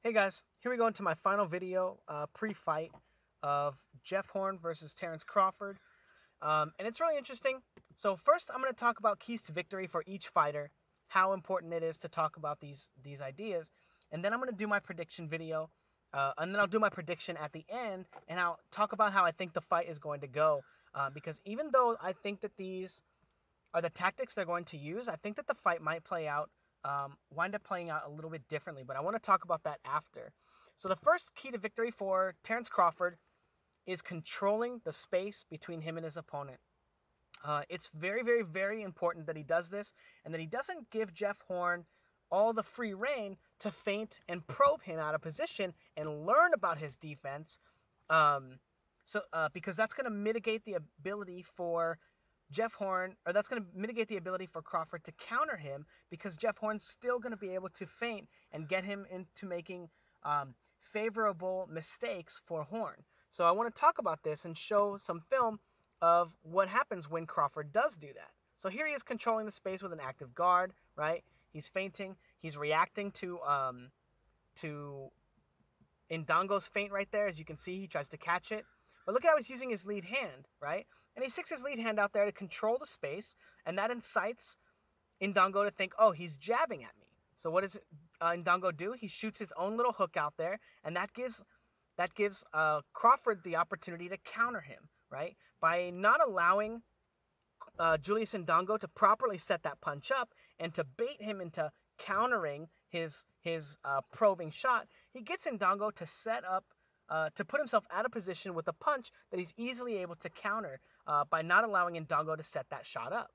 Hey guys, here we go into my final video pre-fight of Jeff Horn versus Terence Crawford. And it's really interesting. So first I'm going to talk about keys to victory for each fighter, how important it is to talk about these ideas, and then I'm going to do my prediction video, and then I'll do my prediction at the end, and I'll talk about how I think the fight is going to go. Because even though I think that these are the tactics they're going to use, I think that the fight might wind up playing out a little bit differently. But I want to talk about that after. So the first key to victory for Terence Crawford is controlling the space between him and his opponent. It's very, very, very important that he does this and that he doesn't give Jeff Horn all the free reign to feint and probe him out of position and learn about his defense. Um, because that's going to mitigate the ability for Jeff Horn, or that's going to mitigate the ability for Crawford to counter him, because Jeff Horn's still going to be able to feint and get him into making favorable mistakes for Horn. So I want to talk about this and show some film of what happens when Crawford does do that. So here he is controlling the space with an active guard, right? He's feinting. He's reacting to Indongo's feint right there. As you can see, he tries to catch it. But look at how he's using his lead hand, right? And he sticks his lead hand out there to control the space, and that incites Indongo to think, oh, he's jabbing at me. So what does Indongo do? He shoots his own little hook out there, and that gives Crawford the opportunity to counter him, right? By not allowing Julius Indongo to properly set that punch up and to bait him into countering his probing shot, he gets Indongo to set up to put himself out of position with a punch that he's easily able to counter by not allowing Indongo to set that shot up.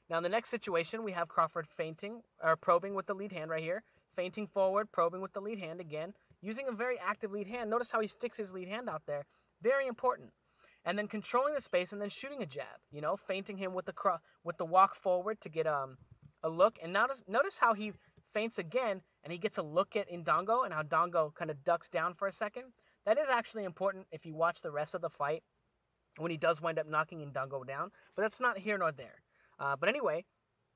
Now in the next situation, we have Crawford feinting or probing with the lead hand right here, feinting forward, probing with the lead hand again, using a very active lead hand. Notice how he sticks his lead hand out there, very important. And then controlling the space and then shooting a jab, feinting him with the walk forward to get a look. And notice how he feints again and he gets a look at Indongo and how Indongo kind of ducks down for a second. That is actually important if you watch the rest of the fight when he does wind up knocking Indongo down, but that's not here nor there. But anyway,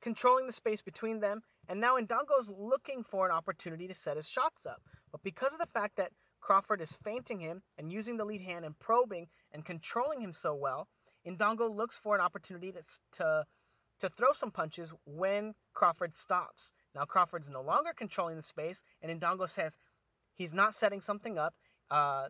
controlling the space between them, and now Indongo's looking for an opportunity to set his shots up. But because of the fact that Crawford is feinting him and using the lead hand and probing and controlling him so well, Indongo looks for an opportunity to throw some punches when Crawford stops. Now Crawford's no longer controlling the space, and Indongo says he's not setting something up.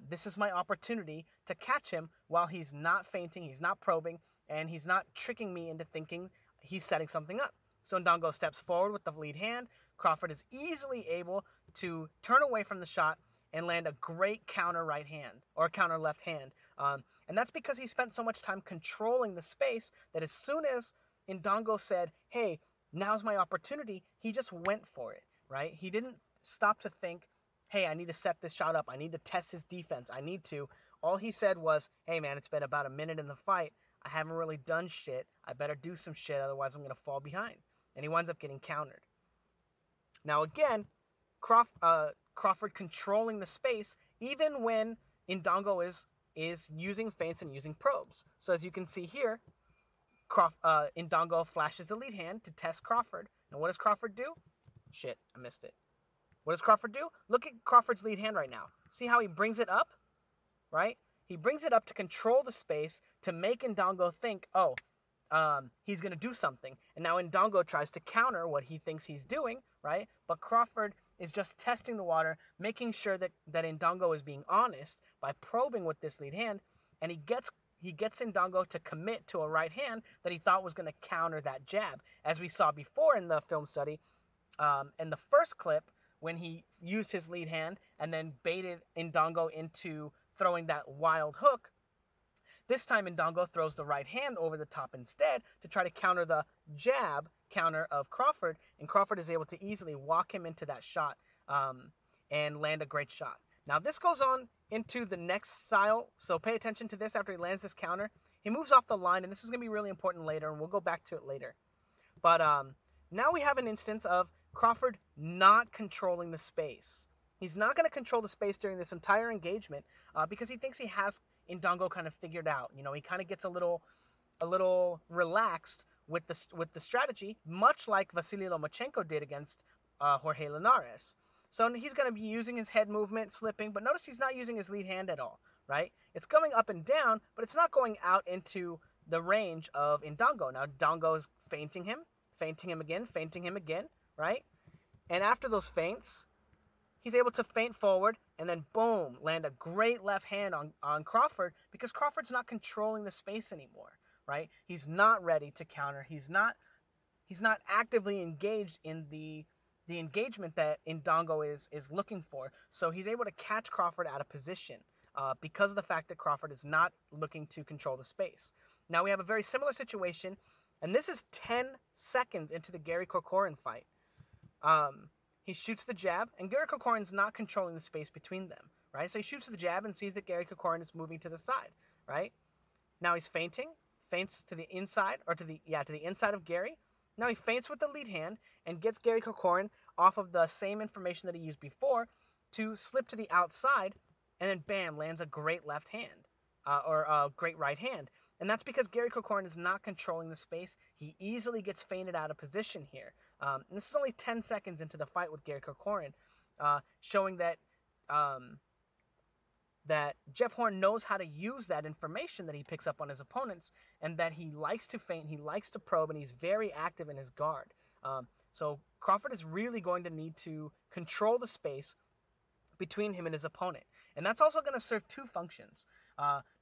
This is my opportunity to catch him while he's not feinting, he's not probing, and he's not tricking me into thinking he's setting something up. So Indongo steps forward with the lead hand. Crawford is easily able to turn away from the shot and land a great counter right hand or counter left hand. And that's because he spent so much time controlling the space that as soon as Indongo said, hey, now's my opportunity, he just went for it, right? He didn't stop to think, hey, I need to set this shot up. I need to test his defense. I need to. All he said was, hey, man, it's been about a minute in the fight. I haven't really done shit. I better do some shit, otherwise I'm going to fall behind. And he winds up getting countered. Now, again, Crawford controlling the space, even when Indongo is using feints and using probes. So as you can see here, Indongo flashes the lead hand to test Crawford. And what does Crawford do? Shit, I missed it. What does Crawford do? Look at Crawford's lead hand right now. See how he brings it up? Right? He brings it up to control the space to make Indongo think, oh, he's going to do something. And now Indongo tries to counter what he thinks he's doing, right? But Crawford is just testing the water, making sure that Indongo is being honest by probing with this lead hand, and he gets Indongo to commit to a right hand that he thought was going to counter that jab. As we saw before in the film study, in the first clip, when he used his lead hand and then baited Indongo into throwing that wild hook, this time Indongo throws the right hand over the top instead to try to counter the jab counter of Crawford, and Crawford is able to easily walk him into that shot and land a great shot. Now this goes on into the next style, so pay attention to this after he lands this counter. He moves off the line, and this is going to be really important later, and we'll go back to it later. But now we have an instance of Crawford not controlling the space. He's not going to control the space during this entire engagement because he thinks he has Indongo kind of figured out. He kind of gets a little relaxed with the strategy, much like Vasily Lomachenko did against Jorge Linares. So he's going to be using his head movement, slipping, but notice he's not using his lead hand at all, right? It's going up and down, but it's not going out into the range of Indongo. Now Indongo is feinting him again, right? And after those feints, he's able to feint forward and then boom, land a great left hand on Crawford because Crawford's not controlling the space anymore, right? He's not ready to counter. He's not actively engaged in the engagement that Indongo is looking for. So he's able to catch Crawford out of position because of the fact that Crawford is not looking to control the space. Now we have a very similar situation, and this is 10 seconds into the Gary Corcoran fight. He shoots the jab, and Gary Corcoran's not controlling the space between them, right? So he shoots the jab and sees that Gary Corcoran is moving to the side, right? Now he's feinting, feints to the inside, or to the inside of Gary. Now he feints with the lead hand and gets Gary Corcoran off of the same information that he used before to slip to the outside, and then bam, lands a great left hand, or a great right hand. And that's because Gary Corcoran is not controlling the space. He easily gets feinted out of position here. And this is only 10 seconds into the fight with Gary Corcoran, showing that that Jeff Horn knows how to use that information that he picks up on his opponents, and that he likes to feint, he likes to probe, and he's very active in his guard. So Crawford is really going to need to control the space between him and his opponent. And that's also going to serve two functions.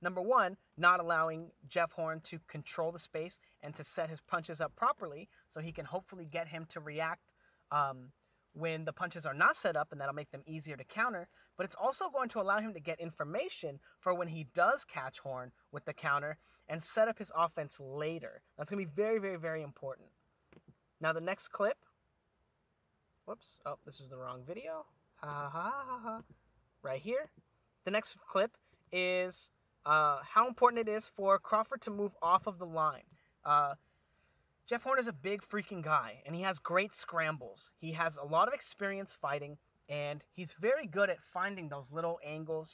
Number one, not allowing Jeff Horn to control the space and to set his punches up properly, so he can hopefully get him to react when the punches are not set up, and that'll make them easier to counter. But it's also going to allow him to get information for when he does catch Horn with the counter and set up his offense later. That's going to be very, very, very important. Now the next clip. Whoops. Oh, this is the wrong video. Ha ha ha ha. Right here. The next clip is how important it is for Crawford to move off of the line. Jeff Horn is a big freaking guy, and he has great scrambles. He has a lot of experience fighting, and he's very good at finding those little angles,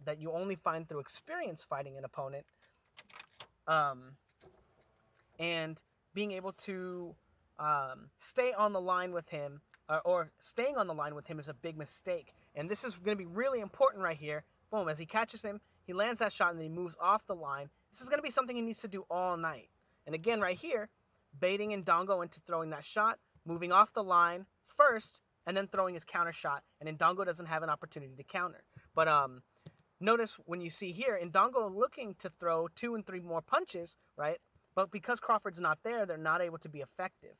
that you only find through experience fighting an opponent. And being able to stay on the line with him, or staying on the line with him is a big mistake. And this is going to be really important right here. Boom, as he catches him, he lands that shot, and then he moves off the line. This is going to be something he needs to do all night. And again, right here, baiting Indongo into throwing that shot, moving off the line first, and then throwing his counter shot. And Indongo doesn't have an opportunity to counter. But notice when you see here, Indongo looking to throw 2 and 3 more punches, right? But because Crawford's not there, they're not able to be effective.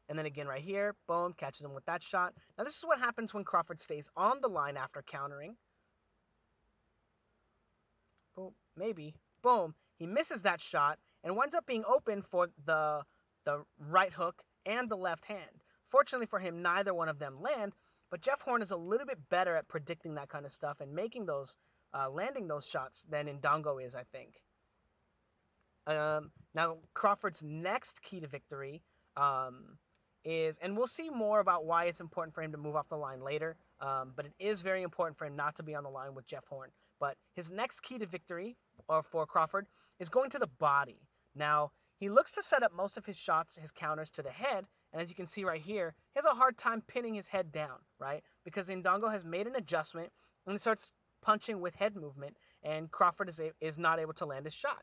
And then again right here, boom, catches him with that shot. Now this is what happens when Crawford stays on the line after countering. Boom, maybe. Boom, he misses that shot and winds up being open for the right hook and the left hand. Fortunately for him, neither one of them land, but Jeff Horn is a little bit better at predicting that kind of stuff and making those, landing those shots than Indongo is, I think. Now Crawford's next key to victory is, and we'll see more about why it's important for him to move off the line later, but it is very important for him not to be on the line with Jeff Horn. But his next key to victory for Crawford is going to the body. Now, he looks to set up most of his shots, his counters, to the head, and as you can see right here, he has a hard time pinning his head down, right? Because Indongo has made an adjustment and he starts punching with head movement, and Crawford is not able to land his shot.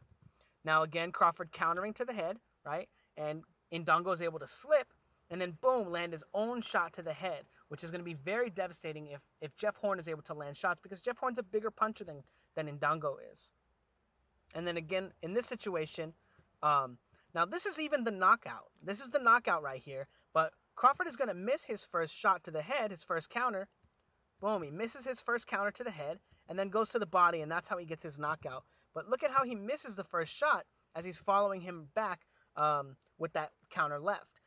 Now again, Crawford countering to the head, right? And Indongo is able to slip, and then boom, land his own shot to the head, which is going to be very devastating if Jeff Horn is able to land shots, because Jeff Horn's a bigger puncher than Indongo is. And then again, in this situation, now this is even the knockout. This is the knockout right here, but Crawford is going to miss his first shot to the head, his first counter. Boom, he misses his first counter to the head, and then goes to the body, and that's how he gets his knockout. But look at how he misses the first shot as he's following him back with that counter left.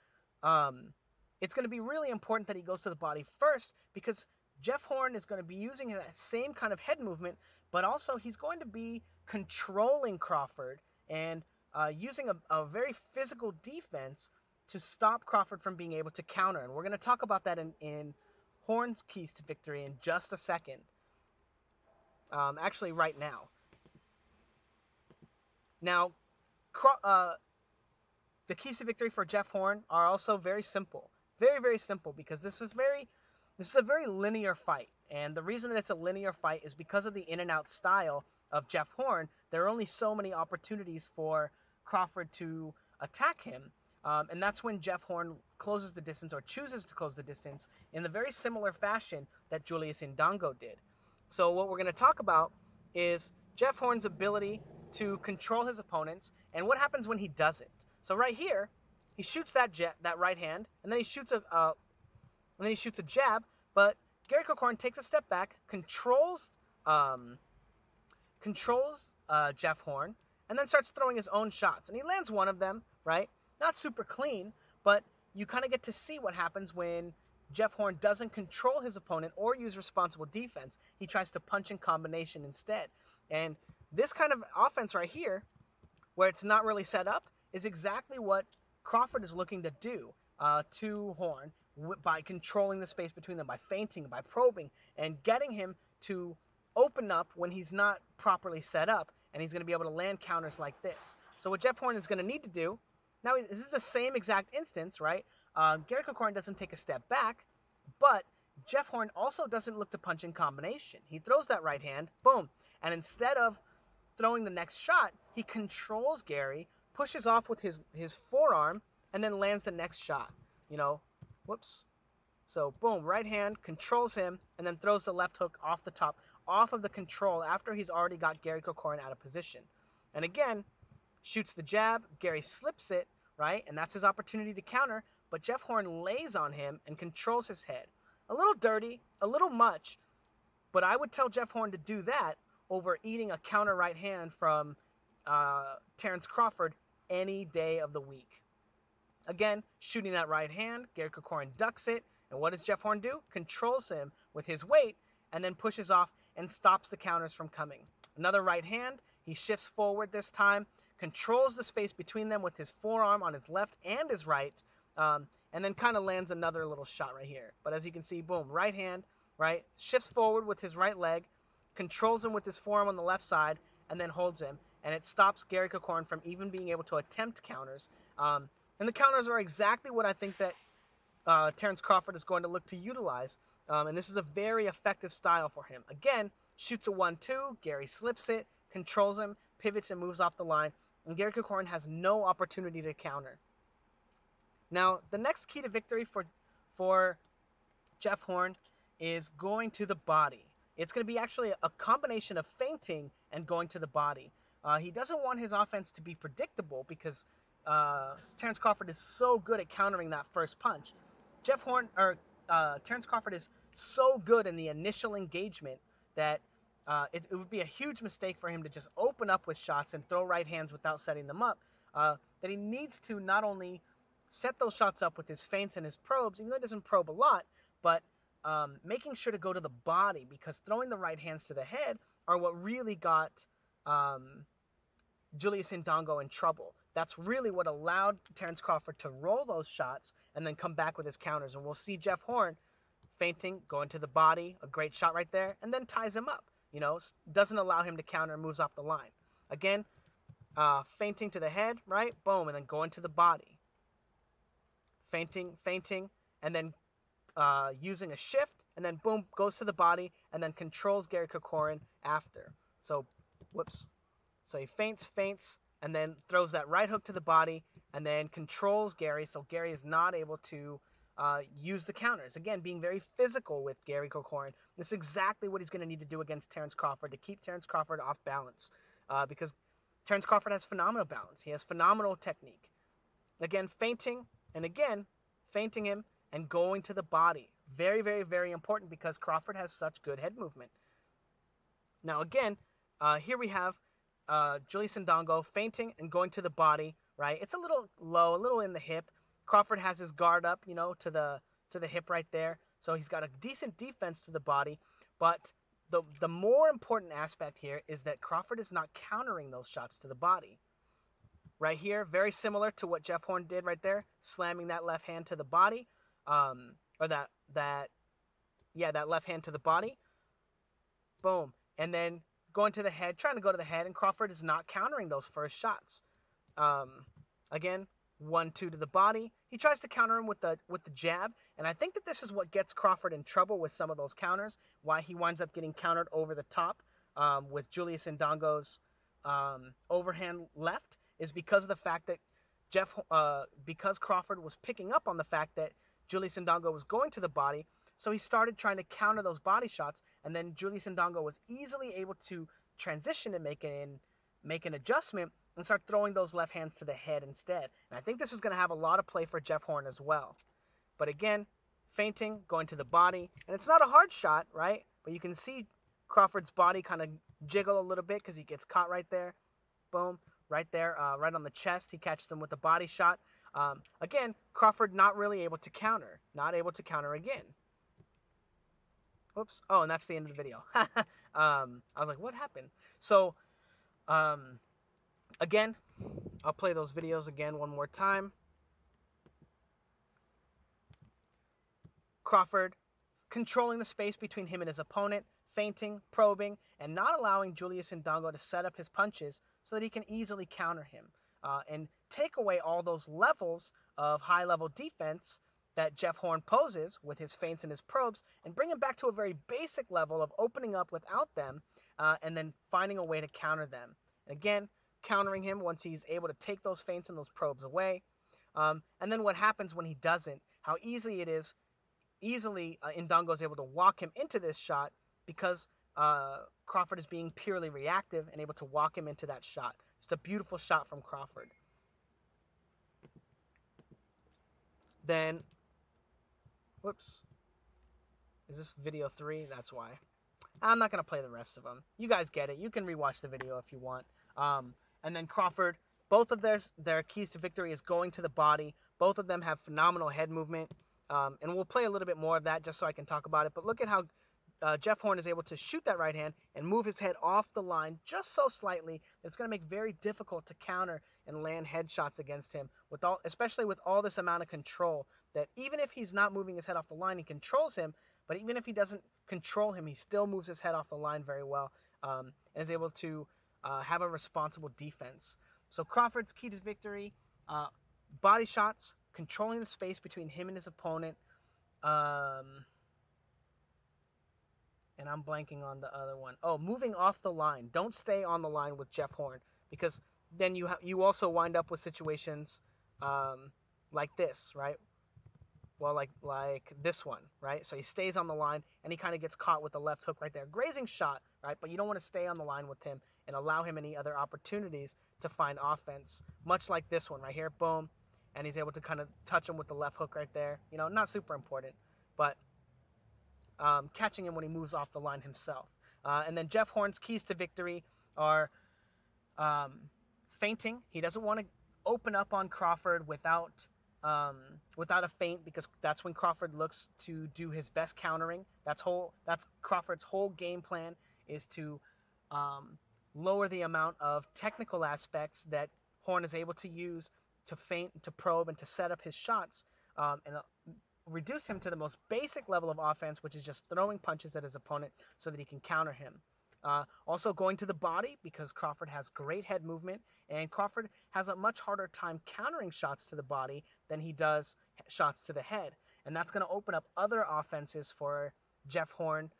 It's going to be really important that he goes to the body first, because Jeff Horn is going to be using that same kind of head movement, but also he's going to be controlling Crawford and using a very physical defense to stop Crawford from being able to counter. And we're going to talk about that in Horn's keys to victory in just a second. Actually, right now. Now, the keys to victory for Jeff Horn are also very simple. Very, very simple, because this is very This is a very linear fight, and the reason that it's a linear fight is because of the in and out style of Jeff Horn. There are only so many opportunities for Crawford to attack him, and that's when Jeff Horn closes the distance or chooses to close the distance in the very similar fashion that Julius Indongo did. So what we're going to talk about is Jeff Horn's ability to control his opponents and what happens when he doesn't. So right here, he shoots that right hand, and then he shoots a jab, but Gary Corcoran takes a step back, um, controls Jeff Horn, and then starts throwing his own shots. And he lands one of them, right? Not super clean, but you kind of get to see what happens when Jeff Horn doesn't control his opponent or use responsible defense. He tries to punch in combination instead. And this kind of offense right here, where it's not really set up, is exactly what Crawford is looking to do to Horn by controlling the space between them, by feinting, by probing, and getting him to open up when he's not properly set up, and he's going to be able to land counters like this. So what Jeff Horn is going to need to do, now this is the same exact instance, right? Gary Corcoran doesn't take a step back, but Jeff Horn also doesn't look to punch in combination. He throws that right hand, boom, and instead of throwing the next shot, he controls Gary, pushes off with his forearm, and then lands the next shot. You know, whoops. So boom, right hand, controls him, and then throws the left hook off the top, off of the control after he's already got Gary Corcoran out of position. And again, shoots the jab, Gary slips it, right? And that's his opportunity to counter, but Jeff Horn lays on him and controls his head. A little dirty, a little much, but I would tell Jeff Horn to do that over eating a counter right hand from Terence Crawford any day of the week. Again, shooting that right hand, Gary Corcoran ducks it, and what does Jeff Horn do? Controls him with his weight, and then pushes off and stops the counters from coming. Another right hand, he shifts forward this time, controls the space between them with his forearm on his left and his right, and then kind of lands another little shot right here. But as you can see, boom, right hand, right, shifts forward with his right leg, controls him with his forearm on the left side, and then holds him, and it stops Gary Corcoran from even being able to attempt counters. And the counters are exactly what I think that Terence Crawford is going to look to utilize. And this is a very effective style for him. Again, shoots a 1-2, Gary slips it, controls him, pivots and moves off the line, and Gary Corcoran has no opportunity to counter. Now, the next key to victory for Jeff Horn is going to the body. It's going to be actually a combination of feinting and going to the body. He doesn't want his offense to be predictable because Terence Crawford is so good at countering that first punch. Terence Crawford is so good in the initial engagement that it would be a huge mistake for him to just open up with shots and throw right hands without setting them up. That he needs to not only set those shots up with his feints and his probes, even though he doesn't probe a lot, but making sure to go to the body, because throwing the right hands to the head are what really got Julius Indongo in trouble. That's really what allowed Terence Crawford to roll those shots and then come back with his counters. And we'll see Jeff Horn feinting, going to the body, a great shot right there, and then ties him up. You know, doesn't allow him to counter and moves off the line. Again, feinting to the head, right? Boom, and then going to the body. Feinting, and then using a shift, and then boom, goes to the body, and then controls Gary Corcoran after. So, whoops. So he feints, and then throws that right hook to the body, and then controls Gary, so Gary is not able to use the counters. Again, being very physical with Gary Corcoran. This is exactly what he's going to need to do against Terence Crawford to keep Terence Crawford off balance, because Terence Crawford has phenomenal balance. He has phenomenal technique. Again, feinting him, and going to the body. Very, very, very important because Crawford has such good head movement. Now, again, here we have Julius Indongo feinting and going to the body, right? It's a little low, a little in the hip. Crawford has his guard up, you know, to the hip right there. So he's got a decent defense to the body, but the more important aspect here is that Crawford is not countering those shots to the body. Right here, very similar to what Jeff Horn did right there, slamming that left hand to the body, or that left hand to the body. Boom. And then going to the head, trying to go to the head, and Crawford is not countering those first shots. Again, 1-2 to the body. He tries to counter him with the jab, and I think that this is what gets Crawford in trouble with some of those counters. Why he winds up getting countered over the top with Julius Ndongo's overhand left is because of the fact that because Crawford was picking up on the fact that Julius Ndongo was going to the body, so he started trying to counter those body shots, and then Julius Ndongo was easily able to transition and make an adjustment and start throwing those left hands to the head instead. And I think this is going to have a lot of play for Jeff Horn as well. But again, feinting, going to the body, and it's not a hard shot, right? But you can see Crawford's body kind of jiggle a little bit because he gets caught right there. Boom, right there, right on the chest. He catches him with the body shot. Again, Crawford not really able to counter. Not able to counter again. Whoops. Oh, and that's the end of the video. I was like, what happened? So, again, I'll play those videos again one more time. Crawford controlling the space between him and his opponent, feinting, probing, and not allowing Julius Ndongo to set up his punches so that he can easily counter him and take away all those levels of high-level defense that Jeff Horn poses with his feints and his probes and bring him back to a very basic level of opening up without them and then finding a way to counter them. And again, countering him once he's able to take those feints and those probes away. And then what happens when he doesn't, how easily it is Ndongo is able to walk him into this shot because Crawford is being purely reactive and able to walk him into that shot. Just a beautiful shot from Crawford. Then, whoops. Is this video 3? That's why. I'm not going to play the rest of them. You guys get it. You can rewatch the video if you want. And then Crawford, both of their keys to victory is going to the body. Both of them have phenomenal head movement. And we'll play a little bit more of that just so I can talk about it. But look at how Jeff Horn is able to shoot that right hand and move his head off the line just so slightly that it's going to make very difficult to counter and land headshots against him, especially with all this amount of control, that even if he's not moving his head off the line, he controls him. But even if he doesn't control him, he still moves his head off the line very well and is able to have a responsible defense. So Crawford's key to victory, body shots, controlling the space between him and his opponent, and I'm blanking on the other one. Oh, moving off the line. Don't stay on the line with Jeff Horn, because then you also wind up with situations like this, right? Well, like this one, right? So he stays on the line, and he kind of gets caught with the left hook right there. Grazing shot, right? But you don't want to stay on the line with him and allow him any other opportunities to find offense, much like this one right here. Boom. And he's able to kind of touch him with the left hook right there. You know, not super important, but catching him when he moves off the line himself. And then Jeff Horn's keys to victory are feinting. He doesn't want to open up on Crawford without a feint, because that's when Crawford looks to do his best countering. That's Crawford's whole game plan, is to lower the amount of technical aspects that Horn is able to use to feint, to probe, and to set up his shots, and reduce him to the most basic level of offense, which is just throwing punches at his opponent so that he can counter him. Also going to the body, because Crawford has great head movement, and Crawford has a much harder time countering shots to the body than he does shots to the head. And that's going to open up other offenses for Jeff Horn,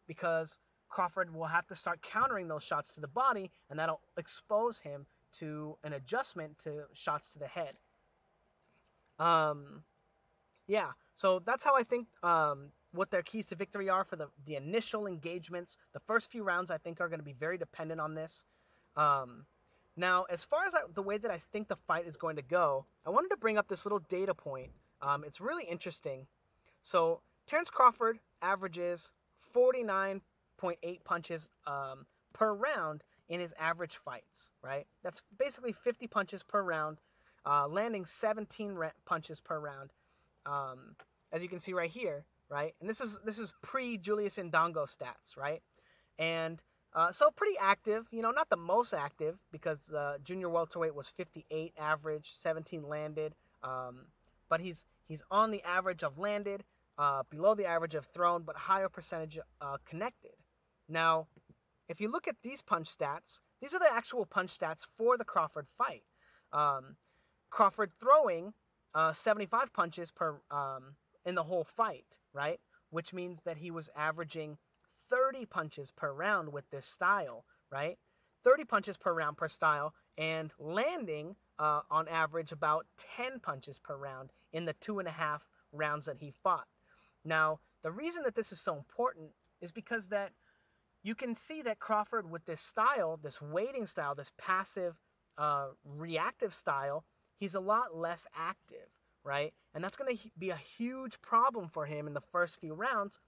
because Crawford will have to start countering those shots to the body, and that'll expose him to an adjustment to shots to the head. Yeah, so that's how I think what their keys to victory are for the initial engagements. The first few rounds, I think, are going to be very dependent on this. Now, as far as the way that I think the fight is going to go, I wanted to bring up this little data point. It's really interesting. So Terence Crawford averages 49.8 punches per round in his average fights, right? That's basically 50 punches per round, landing 17 punches per round. As you can see right here, right? And this is pre-Julius Ndongo stats, right? And so pretty active, you know, not the most active, because junior welterweight was 58 average, 17 landed, but he's on the average of landed, below the average of thrown, but higher percentage connected. Now, if you look at these punch stats, these are the actual punch stats for the Crawford fight. Crawford throwing 75 punches per in the whole fight, right? Which means that he was averaging 30 punches per round with this style, right? 30 punches per round per style, and landing on average about 10 punches per round in the 2.5 rounds that he fought. Now, the reason that this is so important is because that you can see that Crawford, with this style, this waiting style, this passive, reactive style, he's a lot less active, right? And that's going to be a huge problem for him in the first few rounds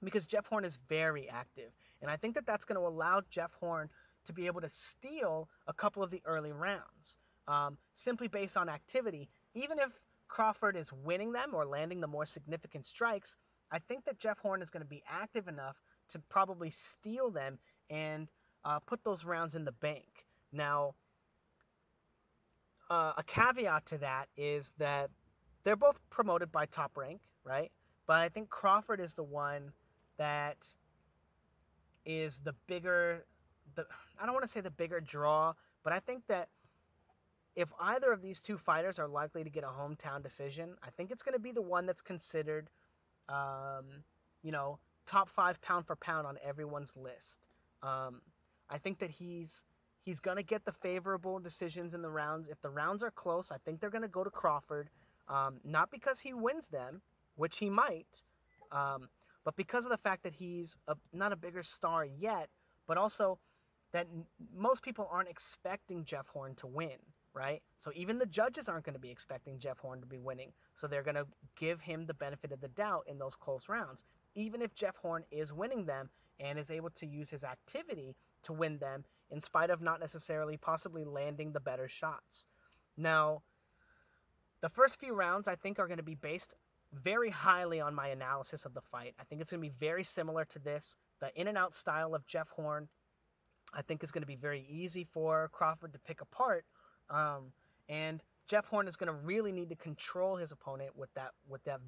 because Jeff Horn is very active. And I think that that's going to allow Jeff Horn to be able to steal a couple of the early rounds simply based on activity. Even if Crawford is winning them or landing the more significant strikes, I think that Jeff Horn is going to be active enough to probably steal them and put those rounds in the bank. Now, a caveat to that is that they're both promoted by Top Rank, right? But I think Crawford is the one that is the bigger, I don't want to say the bigger draw, but I think that if either of these two fighters are likely to get a hometown decision, I think it's going to be the one that's considered, um, you know, top 5 pound for pound on everyone's list. I think that he's going to get the favorable decisions in the rounds. If the rounds are close, I think they're going to go to Crawford, not because he wins them, which he might, um, but because of the fact that he's not a bigger star yet, but also that most people aren't expecting Jeff Horn to win, right? So even the judges aren't going to be expecting Jeff Horn to be winning. So they're going to give him the benefit of the doubt in those close rounds, even if Jeff Horn is winning them and is able to use his activity to win them in spite of not necessarily possibly landing the better shots. Now, the first few rounds I think are going to be based very highly on my analysis of the fight. I think it's going to be very similar to this. The in and out style of Jeff Horn I think is going to be very easy for Crawford to pick apart. And Jeff Horn is going to really need to control his opponent with that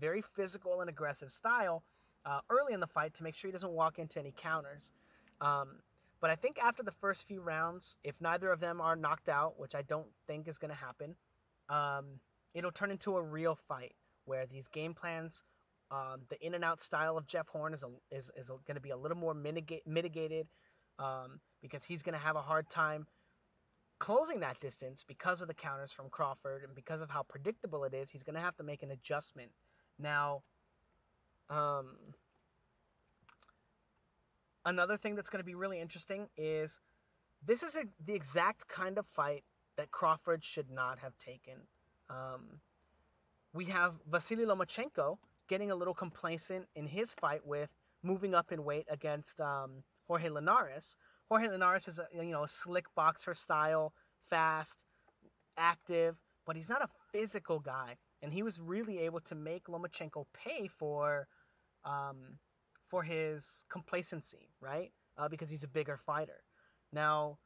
very physical and aggressive style early in the fight to make sure he doesn't walk into any counters. Um, but I think after the first few rounds, if neither of them are knocked out, which I don't think is going to happen, um, it'll turn into a real fight where these game plans, the in and out style of Jeff Horn is going to be a little more mitigated because he's going to have a hard time closing that distance because of the counters from Crawford and because of how predictable it is. He's going to have to make an adjustment. Now, another thing that's going to be really interesting is this is the exact kind of fight that Crawford should not have taken. We have Vasily Lomachenko getting a little complacent in his fight with moving up in weight against Jorge Linares. Jorge Linares is a slick boxer style, fast, active, but he's not a physical guy, and he was really able to make Lomachenko pay for his complacency, right? Because he's a bigger fighter. Now,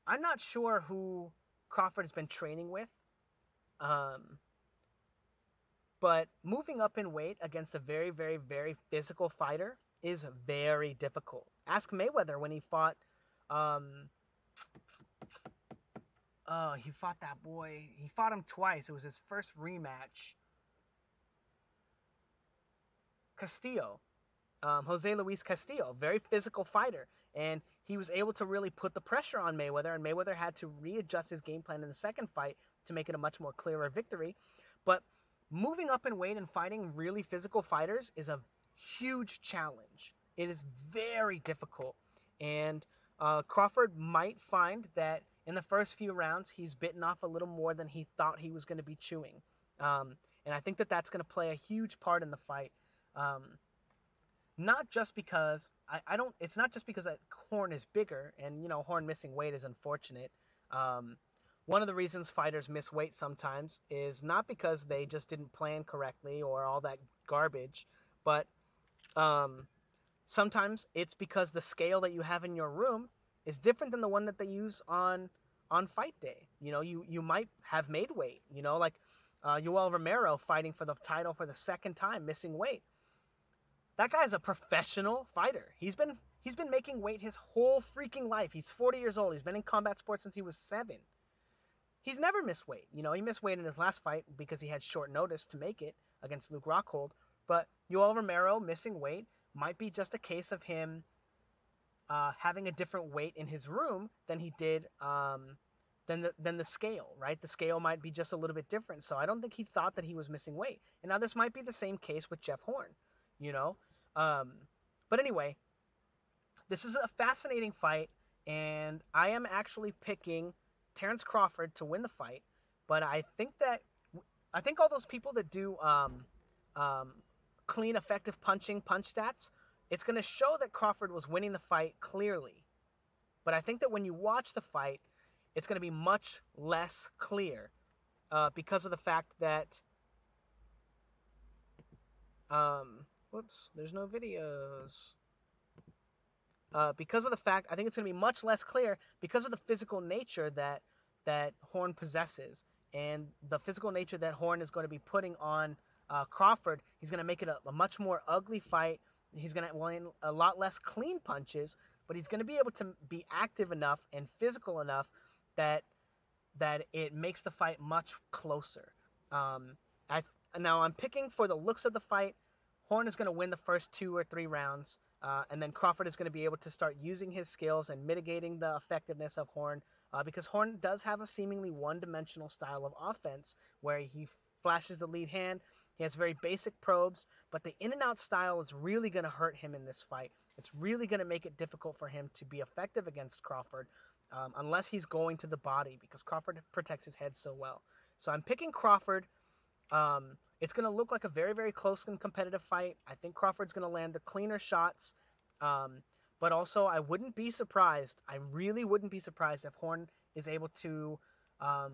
I'm not sure who Crawford has been training with. But moving up in weight against a very, very, very physical fighter is very difficult. Ask Mayweather when he fought. He fought that boy. He fought him twice. It was his first rematch. Castillo, Jose Luis Castillo, very physical fighter, and he was able to really put the pressure on Mayweather, and Mayweather had to readjust his game plan in the second fight to make it a much more clearer victory. But moving up in weight and fighting really physical fighters is a huge challenge. It is very difficult, and Crawford might find that in the first few rounds he's bitten off a little more than he thought he was going to be chewing, and I think that that's going to play a huge part in the fight. Um, not just because I don't. It's not just because Horn is bigger, and Horn missing weight is unfortunate. Um, One of the reasons fighters miss weight sometimes is not because they just didn't plan correctly or all that garbage, but sometimes it's because the scale that you have in your room is different than the one that they use on fight day. You might have made weight. Like Yoel Romero fighting for the title for the second time, missing weight. That guy's a professional fighter. He's been making weight his whole freaking life. He's 40 years old. He's been in combat sports since he was 7. he's never missed weight. You know, he missed weight in his last fight because he had short notice to make it against Luke Rockhold. But Yoel Romero missing weight might be just a case of him having a different weight in his room than he did than the scale, right? The scale might be just a little bit different. So I don't think he thought that he was missing weight. And now this might be the same case with Jeff Horn, you know. But anyway, this is a fascinating fight, and I am actually picking Terence Crawford to win the fight. But I think all those people that do um, clean, effective punching punch stats, it's going to show that Crawford was winning the fight clearly. But I think that when you watch the fight, it's going to be much less clear because of the fact that whoops, there's no videos. Because of the fact, I think it's going to be much less clear because of the physical nature that Horn possesses, and the physical nature that Horn is going to be putting on Crawford. He's going to make it a much more ugly fight. He's going to win a lot less clean punches, but he's going to be able to be active enough and physical enough that it makes the fight much closer. Um, I Now I'm picking for the looks of the fight. Horn is going to win the first 2 or 3 rounds, and then Crawford is going to be able to start using his skills and mitigating the effectiveness of Horn, because Horn does have a seemingly one-dimensional style of offense where he flashes the lead hand. He has very basic probes, but the in-and-out style is really going to hurt him in this fight. It's really going to make it difficult for him to be effective against Crawford, unless he's going to the body, because Crawford protects his head so well. So I'm picking Crawford. It's going to look like a very, very close and competitive fight. I think Crawford's going to land the cleaner shots. Um, but also, I wouldn't be surprised. I really wouldn't be surprised if Horn is able to um,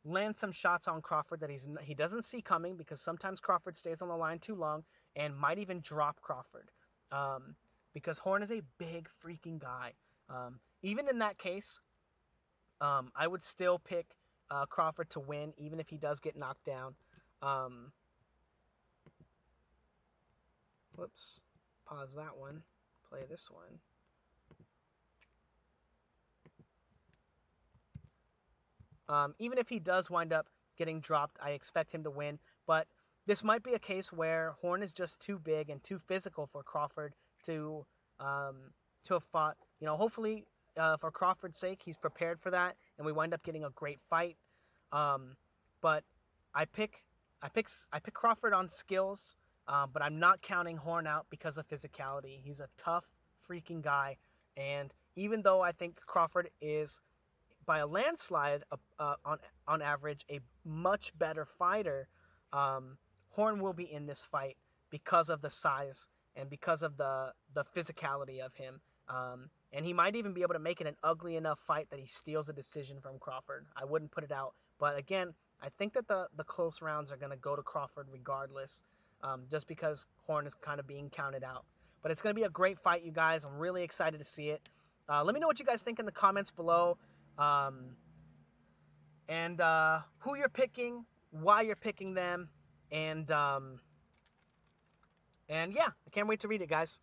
land some shots on Crawford that he doesn't see coming, because sometimes Crawford stays on the line too long and might even drop Crawford. Because Horn is a big freaking guy. Even in that case, I would still pick Crawford to win, even if he does get knocked down. Um, Whoops. Pause that one. Play this one. Even if he does wind up getting dropped, I expect him to win. But this might be a case where Horn is just too big and too physical for Crawford to um, have fought. You know, hopefully for Crawford's sake, he's prepared for that, and we wind up getting a great fight. But I pick I pick Crawford on skills, but I'm not counting Horn out because of physicality. He's a tough freaking guy, and even though I think Crawford is by a landslide on average a much better fighter, Horn will be in this fight because of the size and because of the physicality of him. And he might even be able to make it an ugly enough fight that he steals a decision from Crawford. I wouldn't put it out. But again, I think that the close rounds are going to go to Crawford regardless, just because Horn is kind of being counted out. But it's going to be a great fight, you guys. I'm really excited to see it. Let me know what you guys think in the comments below. Um, and who you're picking, why you're picking them, and yeah, I can't wait to read it, guys.